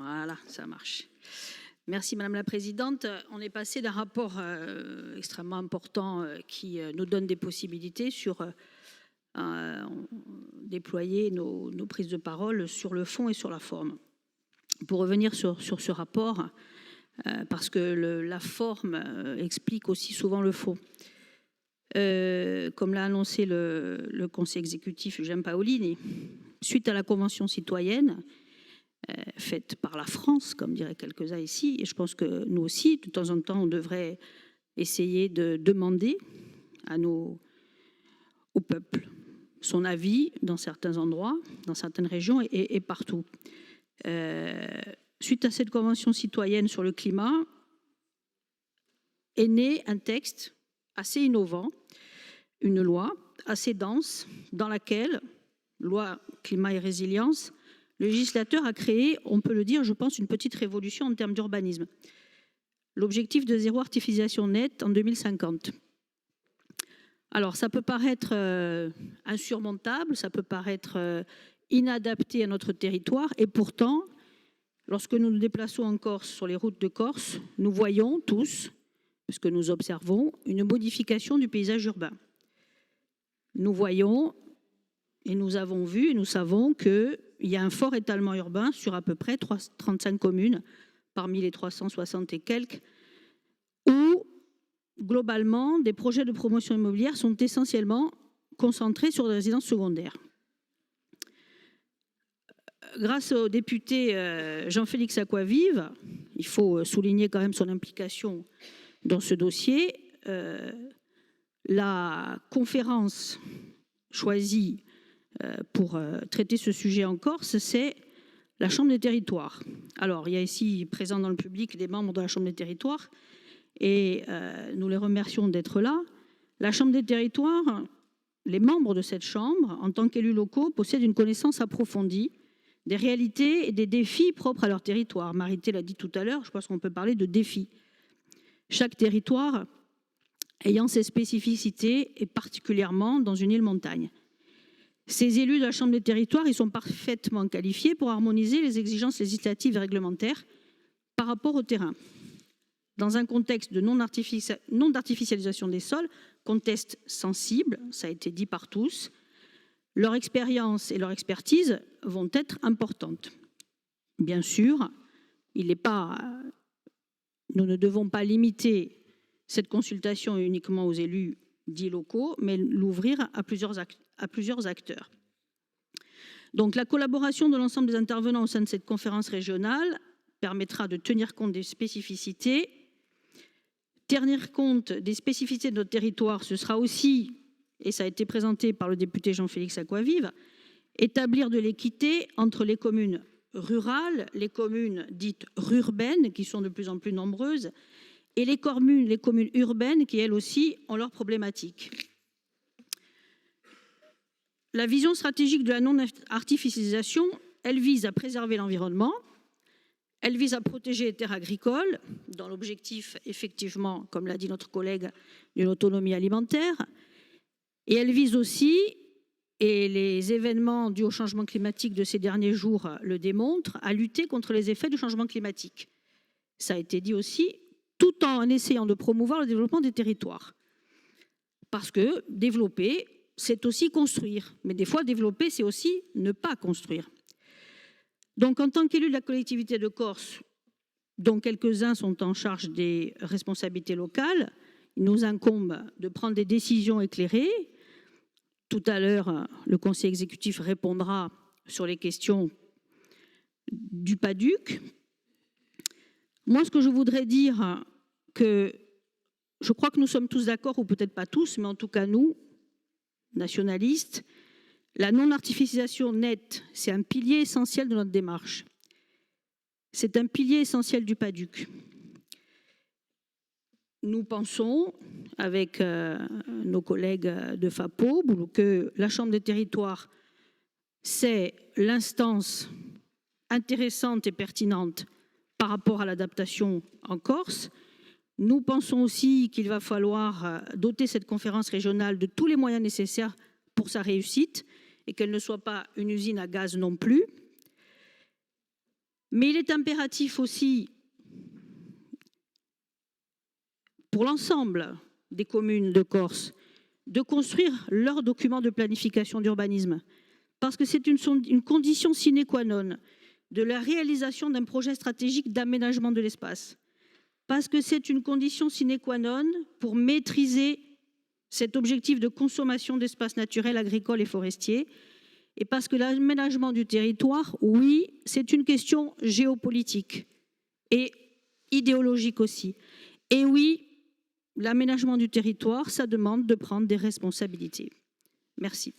Voilà, ça marche. Merci Madame la Présidente. On est passé d'un rapport extrêmement important qui nous donne des possibilités sur déployer nos prises de parole sur le fond et sur la forme. Pour revenir sur ce rapport, parce que la forme explique aussi souvent le fond. Comme l'a annoncé le Conseil exécutif Giampaolini, suite à la Convention citoyenne, faite par la France, comme diraient quelques-uns ici, et je pense que nous aussi, de temps en temps, on devrait essayer de demander au peuple son avis dans certains endroits, dans certaines régions et partout. Suite à cette Convention citoyenne sur le climat, est né un texte assez innovant, une loi assez dense, dans laquelle, loi climat et résilience, le législateur a créé, on peut le dire, je pense, une petite révolution en termes d'urbanisme. L'objectif de zéro artificialisation nette en 2050. Alors, ça peut paraître insurmontable, ça peut paraître inadapté à notre territoire, et pourtant, lorsque nous nous déplaçons en Corse, sur les routes de Corse, nous voyons tous, parce que nous observons, une modification du paysage urbain. Nous voyons, et nous avons vu, et nous savons qu'il y a un fort étalement urbain sur à peu près 35 communes, parmi les 360 et quelques, où, globalement, des projets de promotion immobilière sont essentiellement concentrés sur des résidences secondaires. Grâce au député Jean-Félix Acquavive, il faut souligner quand même son implication dans ce dossier, la conférence choisie pour traiter ce sujet en Corse, c'est la Chambre des territoires. Alors, il y a ici, présents dans le public, des membres de la Chambre des territoires, et nous les remercions d'être là. La Chambre des territoires, les membres de cette Chambre, en tant qu'élus locaux, possèdent une connaissance approfondie des réalités et des défis propres à leur territoire. Marité l'a dit tout à l'heure, je pense qu'on peut parler de défis. Chaque territoire ayant ses spécificités, et particulièrement dans une île montagne. Ces élus de la Chambre des territoires, ils sont parfaitement qualifiés pour harmoniser les exigences législatives et réglementaires par rapport au terrain. Dans un contexte de non-artificialisation des sols, contexte sensible, ça a été dit par tous, leur expérience et leur expertise vont être importantes. Bien sûr, nous ne devons pas limiter cette consultation uniquement aux élus dits locaux, mais l'ouvrir à plusieurs acteurs. Donc la collaboration de l'ensemble des intervenants au sein de cette conférence régionale permettra de tenir compte des spécificités. Tenir compte des spécificités de notre territoire, ce sera aussi, et ça a été présenté par le député Jean-Félix Acquavive, établir de l'équité entre les communes rurales, les communes dites rurbaines, qui sont de plus en plus nombreuses, et les communes urbaines qui, elles aussi, ont leurs problématiques. La vision stratégique de la non-artificialisation, elle vise à préserver l'environnement, elle vise à protéger les terres agricoles, dans l'objectif, effectivement, comme l'a dit notre collègue, d'une autonomie alimentaire, et elle vise aussi, et les événements dus au changement climatique de ces derniers jours le démontrent, à lutter contre les effets du changement climatique. Ça a été dit aussi, tout en essayant de promouvoir le développement des territoires. Parce que développer, c'est aussi construire. Mais des fois, développer, c'est aussi ne pas construire. Donc, en tant qu'élu de la collectivité de Corse, dont quelques-uns sont en charge des responsabilités locales, il nous incombe de prendre des décisions éclairées. Tout à l'heure, le Conseil exécutif répondra sur les questions du PADUC. Moi, ce que je voudrais dire, que je crois que nous sommes tous d'accord, ou peut-être pas tous, mais en tout cas nous, nationalistes, la non-artificialisation nette, c'est un pilier essentiel de notre démarche. C'est un pilier essentiel du PADUC. Nous pensons, avec nos collègues de FAPO, que la Chambre des territoires, c'est l'instance intéressante et pertinente par rapport à l'adaptation en Corse. Nous pensons aussi qu'il va falloir doter cette conférence régionale de tous les moyens nécessaires pour sa réussite et qu'elle ne soit pas une usine à gaz non plus. Mais il est impératif aussi pour l'ensemble des communes de Corse de construire leurs documents de planification d'urbanisme, parce que c'est une condition sine qua non de la réalisation d'un projet stratégique d'aménagement de l'espace, parce que c'est une condition sine qua non pour maîtriser cet objectif de consommation d'espaces naturels, agricoles et forestiers, et parce que l'aménagement du territoire, oui, c'est une question géopolitique et idéologique aussi. Et oui, l'aménagement du territoire, ça demande de prendre des responsabilités. Merci.